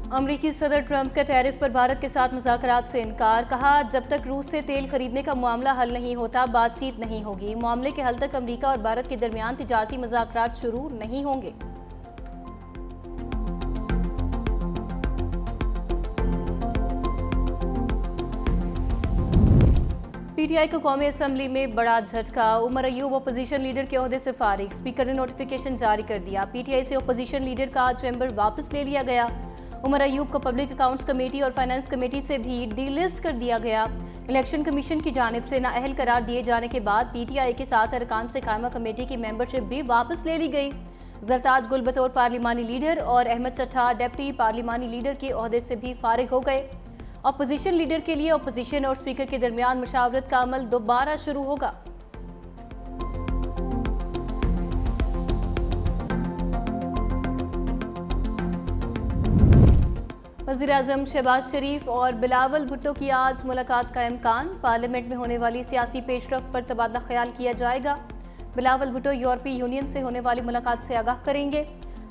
अमेरिकी सदर ट्रंप का टैरिफ पर भारत के साथ मुज़ाकरात से इनकार। कहा, जब तक रूस से तेल खरीदने का मामला हल नहीं होता बातचीत नहीं होगी। मामले के हल तक अमेरिका और भारत के दरमियान तिजारती मुज़ाकरात शुरू नहीं होंगे। पीटीआई को कौमी असम्बली में बड़ा झटका। उमर अयूब अपोजिशन लीडर के ओहदे से फारिग। स्पीकर ने नोटिफिकेशन जारी कर दिया। पीटीआई से अपोजिशन लीडर का चैम्बर वापस ले लिया गया। उमर अयूब को पब्लिक अकाउंट्स कमेटी और फाइनेंस कमेटी से भी डीलिस्ट कर दिया गया। इलेक्शन कमीशन की जानिब से नाअहल करार दिए जाने के बाद पीटीआई के साथ अरकान से कायमा कमेटी की मेंबरशिप भी वापस ले ली गई। जरताज गुल बतौर पार्लिमानी लीडर और अहमद चट्टा डिप्टी पार्लिमानी लीडर के ओहदे से भी फारिग हो गए। अपोजिशन लीडर के लिए अपोजिशन और स्पीकर के दरमियान मुशावरत का अमल दोबारा शुरू होगा। वज़ीर-ए-आज़म शहबाज शरीफ और बिलावल भुट्टो की आज मुलाकात का इम्कान। पार्लियामेंट में होने वाली सियासी पेशरफ्त पर तबादला ख्याल किया जाएगा। बिलावल भुट्टो यूरोपीय यूनियन से होने वाली मुलाकात से आगाह करेंगे।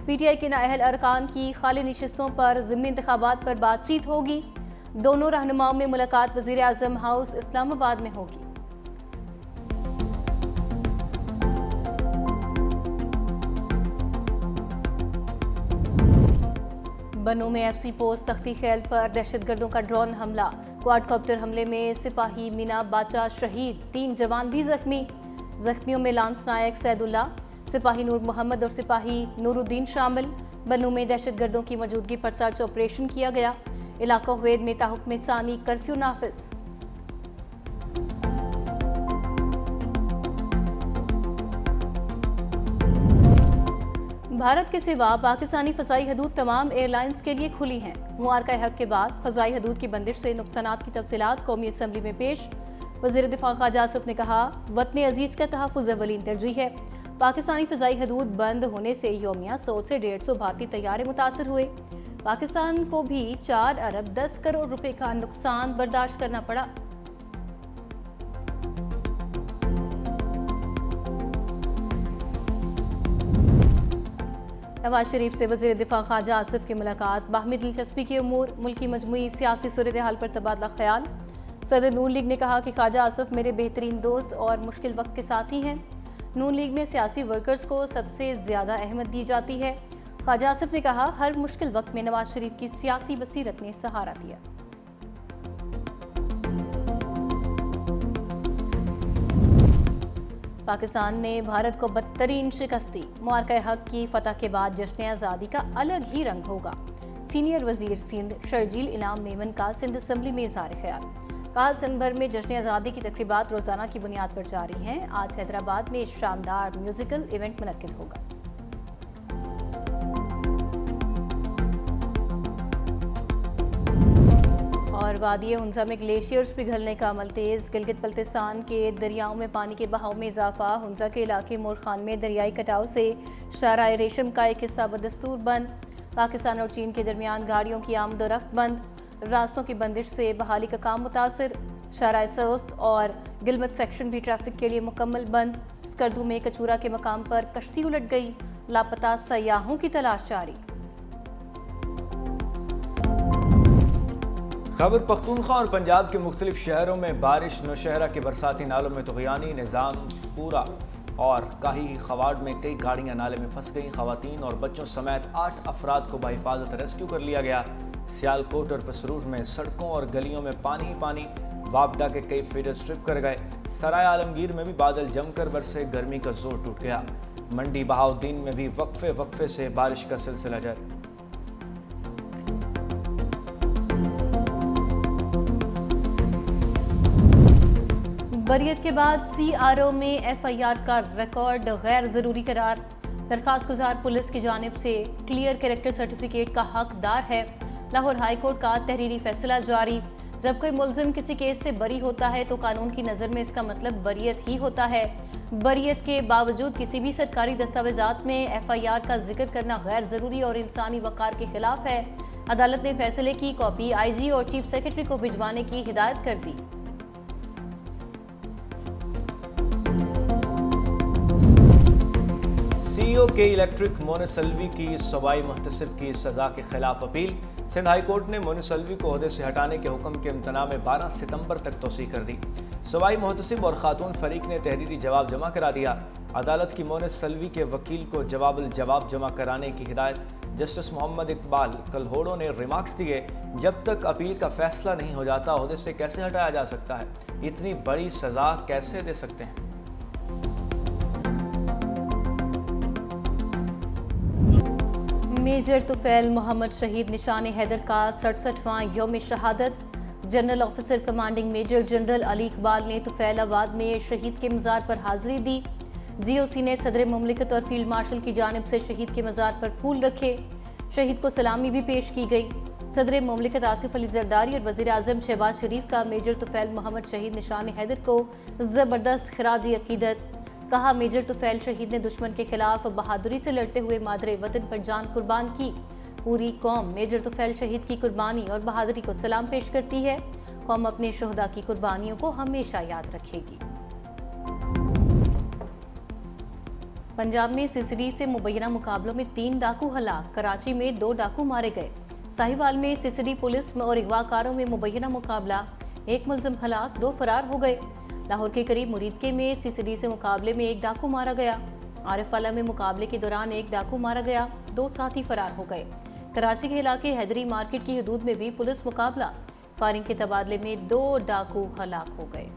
पीटीआई के नाअहल अरकान की खाली नशिस्तों पर ज़िमनी इंतखाबात पर बातचीत होगी। दोनों रहनुमाओं में मुलाकात वज़ीर-ए-आज़म हाउस इस्लामाबाद में होगी। बनो में एफसी पोस्ट तख्ती खैल पर दहशतगर्दों का ड्रोन हमला। क्वाडकॉप्टर हमले में सिपाही मीना बाचा शहीद, 3 जवान भी जख्मी। जख्मियों में लांस नायक सैदुल्ला, सिपाही नूर मोहम्मद और सिपाही नूरुद्दीन शामिल। बनो में दहशतगर्दों की मौजूदगी पर सर्च ऑपरेशन किया गया। इलाका हुवैद में ताहुक्म सानी कर्फ्यू नाफिज। भारत के सिवा पाकिस्तानी फ़ज़ाई हदूद तमाम एयरलाइंस के लिए खुली हैं। मुआरका हक के बाद फ़ज़ाई हदूद की बंदिश से नुकसानात की तफसीलात कौमी असम्बली में पेश। वज़ीर दिफा ख्वाजा आसिफ ने कहा, वतन अजीज़ का तहफ़्फ़ुज़ अव्वलीन तरजीह है। पाकिस्तानी फ़ज़ाई हदूद बंद होने से यौमिया 100 से 150 भारतीय तैयारे मुतासर हुए। पाकिस्तान को भी 4 अरब 10 करोड़ रुपए का नुकसान बर्दाश्त करना पड़ा। नवाज शरीफ से वज़ीर दिफा ख्वाजा आसिफ की मुलाकात। बाहमी दिलचस्पी के उमूर, मुल्क की मजमूई सियासी सूरत हाल पर तबादला ख्याल। सदर नून लीग ने कहा कि ख्वाजा आसिफ मेरे बेहतरीन दोस्त और मुश्किल वक्त के साथी हैं। नून लीग में सियासी वर्कर्स को सबसे ज़्यादा अहमियत दी जाती है। ख्वाजा आसिफ ने कहा, हर मुश्किल वक्त में नवाज शरीफ की सियासी बसीरत ने सहारा दिया। पाकिस्तान ने भारत को बदतरीन शिकस्त दी। मुआरका हक की फतह के बाद जश्न आज़ादी का अलग ही रंग होगा। सीनियर वजीर सिंध शर्जील इनाम मेमन का सिंध असम्बली में इज़हार ख्याल। कहा, सिंध भर में जश्न आज़ादी की तकरीबात रोज़ाना की बुनियाद पर जारी हैं। आज हैदराबाद में शानदार म्यूजिकल इवेंट मुनक्किद होगा। और वादी हुंजा में ग्लेशियर्स पिघलने का अमल तेज़। गिलगित बल्तिस्तान के दरियाओं में पानी के बहाव में इजाफा। हुंजा के इलाके मोरखान में दरियाई कटाव से शाहराह रेशम का एक हिस्सा बदस्तूर बंद। पाकिस्तान और चीन के दरमियान गाड़ियों की आमदोरफ्त बंद। रास्तों की बंदिश से बहाली का काम मुतासर। शाहराह सोस्त और गिलमत सेक्शन भी ट्रैफिक के लिए मुकम्मल बंद। स्कर्दू में कचूरा के मकाम पर कश्ती उलट गई। लापता सयाहों की तलाश जारी। खैबर पख्तूनख्वा और पंजाब के मुख्तलिफ शहरों में बारिश। नौशहरा के बरसाती नालों में तुग़यानी निज़ाम पूरा और काही खवाड़ में कई गाड़ियां नाले में फंस गईं। खवातीन और बच्चों समेत 8 अफराद को बाहिफाजत रेस्क्यू कर लिया गया। सियालकोट और पसरूर में सड़कों और गलियों में पानी ही पानी। वापडा के कई फीडर स्ट्रिप कर गए। सराय आलमगीर में भी बादल जमकर बरसे, गर्मी का जोर टूट गया। मंडी बहाउद्दीन में भी वक्फे से बारिश का सिलसिला जारी। बरियत के बाद CRO में FIR का रिकॉर्ड गैर ज़रूरी करार। दरखास्त गुजार पुलिस की जानिब से क्लियर कैरेक्टर सर्टिफिकेट का हकदार है। लाहौर हाई कोर्ट का तहरीरी फैसला जारी। जब कोई मुलजिम किसी केस से बरी होता है तो कानून की नज़र में इसका मतलब बरियत ही होता है। बरियत के बावजूद किसी भी सरकारी दस्तावेजात में FIR का जिक्र करना गैर ज़रूरी और इंसानी वक़ार के खिलाफ है। अदालत ने फैसले की कॉपी IG और चीफ सेक्रेटरी को भिजवाने की हिदायत कर दी। सीईओ के इलेक्ट्रिक मोनसलवी की सवाई मुहतसिब की सजा के खिलाफ अपील। सिंध हाई कोर्ट ने मोनसलवी को ओहदे से हटाने के हुक्म के इम्तना में 12 सितंबर तक तोसी कर दी। सवाई मुहतसिब और खातून फरीक ने तहरीरी जवाब जमा करा दिया। अदालत की मोनसलवी के वकील को जवाब जमा कराने की हिदायत। जस्टिस मोहम्मद इकबाल कलहोड़ो ने रिमार्क्स दिए, जब तक अपील का फैसला नहीं हो जाता ओहदे से कैसे हटाया जा सकता है, इतनी बड़ी सजा कैसे दे सकते हैं। मेजर तुफैल मोहम्मद शहीद निशान हैदर का 67वां यौम शहादत। General officer commanding major general Ali Iqbal ने तुफैलाबाद में शहीद के मज़ार पर हाजिरी दी। जीओसी ने सदर मुमलिकत और फील्ड मार्शल की जानिब से शहीद के मज़ार पर फूल रखे। शहीद को सलामी भी पेश की गई। सदर मुमलिकत आसिफ अली जरदारी और वज़ीर आज़म शहबाज शरीफ का मेजर तुफैल मोहम्मद शहीद निशान हैदर को ज़बरदस्त खिराजी अकीदत। कहा, मेजर तुफैल शहीद ने दुश्मन के खिलाफ बहादुरी से लड़ते हुए मादरे वतन पर जान कुर्बान की। पूरी कौम मेजर तुफैल शहीद की कुर्बानी और बहादुरी को सलाम पेश करती है। कौम अपने शोहदा की कुर्बानियों को हमेशा याद रखेगी। पंजाब में सिसरी से मुबैना मुकाबलों में 3 डाकू हलाक। कराची में 2 डाकू मारे गए। साहिवाल में सिसरी पुलिस और अगवाकारों में मुबैना मुकाबला, 1 मुलजिम हलाक, 2 फरार हो गए। लाहौर के करीब मुरीदके में सिसरी से मुकाबले में 1 डाकू मारा गया। आरिफवाला में मुकाबले के दौरान 1 डाकू मारा गया, 2 साथी फरार हो गए। कराची के इलाके हैदरी मार्केट की हदूद में भी पुलिस मुकाबला, फायरिंग के तबादले में 2 डाकू हलाक हो गए।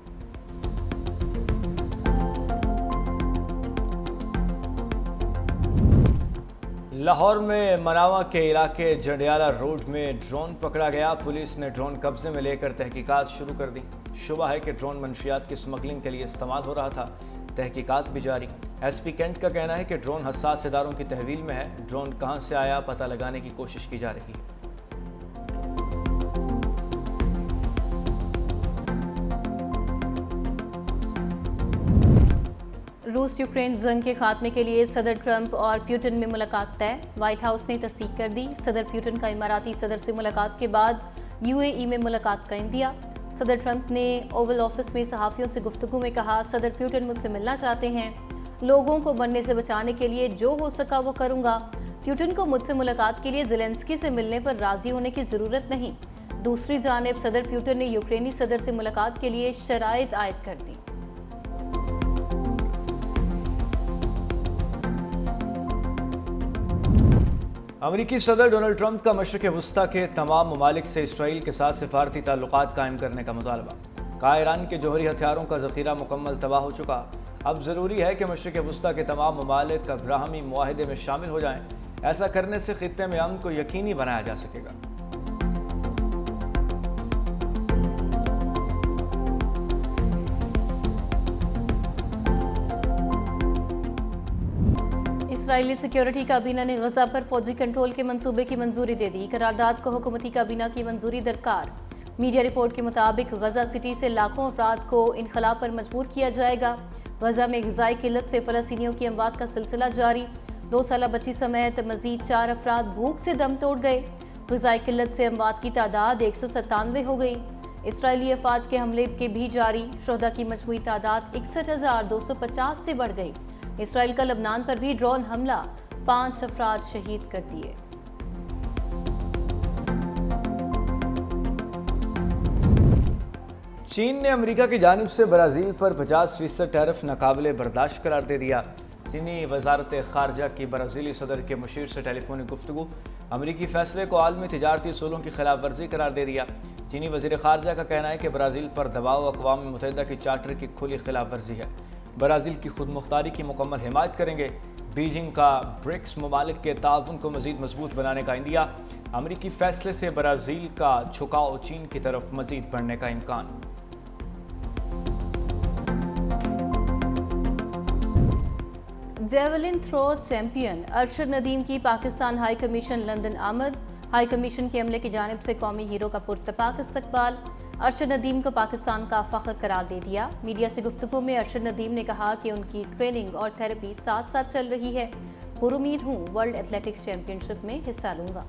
लाहौर में मनावा के इलाके जंडियाला रोड में ड्रोन पकड़ा गया। पुलिस ने ड्रोन कब्जे में लेकर तहकीकात शुरू कर दी। शुबा है कि ड्रोन मंशियात की स्मगलिंग के लिए इस्तेमाल हो रहा था। तहकीकात भी जारी। एसपी कैंट का कहना है कि ड्रोन हसास इदारों की तहवील में है। ड्रोन कहां से आया पता लगाने की कोशिश की जा रही है। रूस यूक्रेन जंग के खात्मे के लिए सदर ट्रंप और प्यूटन में मुलाकात तय। व्हाइट हाउस ने तस्दीक कर दी। सदर प्यूटन का इमाराती सदर से मुलाकात के बाद यूएई में मुलाकात का इंदिया। सदर ट्रंप ने ओवल ऑफिस में सहाफ़ियों से गुफ्तगू में कहा, सदर प्यूटन मुझसे मिलना चाहते हैं। लोगों को बनने से बचाने के लिए जो हो सका वो करूँगा। प्यूटन को मुझसे मुलाकात के लिए ज़ेलेंस्की से मिलने पर राज़ी होने की ज़रूरत नहीं। दूसरी जानिब सदर प्यूटन ने यूक्रेनी सदर से मुलाकात के लिए शराइत आयद कर दी। अमरीकी सदर डोनाल्ड ट्रंप का मशरिक़ वस्ता के तमाम ममालिक से इसराइल के साथ सिफारती ताल्लुकात कायम करने का मुतालबा। कहा, ईरान के जौहरी हथियारों का ज़ख़ीरा मुकम्मल तबाह हो चुका। अब ज़रूरी है कि मशरिक़ वस्ता के तमाम ममालिक अब्राहमी मुआहदे में शामिल हो जाएं। ऐसा करने से ख़ित्ते में अमन को यकीनी बनाया जा सकेगा। इसराइली सिक्योरिटी काबीना ने गजा पर फौजी कंट्रोल के मंसूबे की मंजूरी दे दी। करारदाद को हुकूमती काबीना की मंजूरी दरकार। मीडिया रिपोर्ट के मुताबिक गजा सिटी से लाखों अफराद को इनखला पर मजबूर किया जाएगा। गजा में ग़िज़ाई किल्लत से फ़लस्तीनियों की अमवात का सिलसिला जारी। 2 साला बच्ची समेत मजीद 4 अफराद भूख से दम तोड़ गए। ग़िज़ाई किल्लत से अमवात की तादाद 197 हो गई। इसराइली अफवाज के हमले के भी जारी। शुहदा की मजमूई तादाद 61,250 से बढ़ गई। इसराइल का लबनान पर भी ड्रोन हमला, 5 अफराद शहीद कर दिए। चीन ने अमेरिका की जानिब से ब्राज़ील पर 50% टैरिफ नाकाबिले बर्दाश्त करार दे दिया। चीनी वजारत ख़ारजा की ब्राज़ीली सदर के मुशीर से टेलीफोनिक गुफ्तगू अमरीकी फ़ैसले को आलमी तिजारती उसूलों की खिलाफ वर्जी करार दे दिया। चीनी वज़ीर ख़ारजा का कहना है कि ब्राज़ील पर दबाव अक़वाम मुत्तहिदा की चार्टर की खुली खिलाफ वर्जी है। ब्राज़ील की खुद मुख्तारी की मुकम्मल हिमायत करेंगे। बीजिंग का ब्रिक्स ममालिक के ताउन को मज़ीद मजबूत बनाने का इंदिया। अमरीकी फ़ैसले से ब्राज़ील का झुकाव चीन की तरफ मज़ीद बढ़ने का इम्कान। Javelin throw champion Arshad Nadeem की पाकिस्तान हाई कमीशन लंदन आमद। हाई कमीशन के अमले की जानिब से कौमी हीरो का पुरतपाक इस्तकबाल। अरशद नदीम को पाकिस्तान का फ़ख्र करार दे दिया। मीडिया से गुफ्तगू में अरशद नदीम ने कहा कि उनकी ट्रेनिंग और थेरेपी साथ साथ चल रही है। पुरुमीद हूँ वर्ल्ड एथलेटिक्स चैंपियनशिप में हिस्सा लूँगा।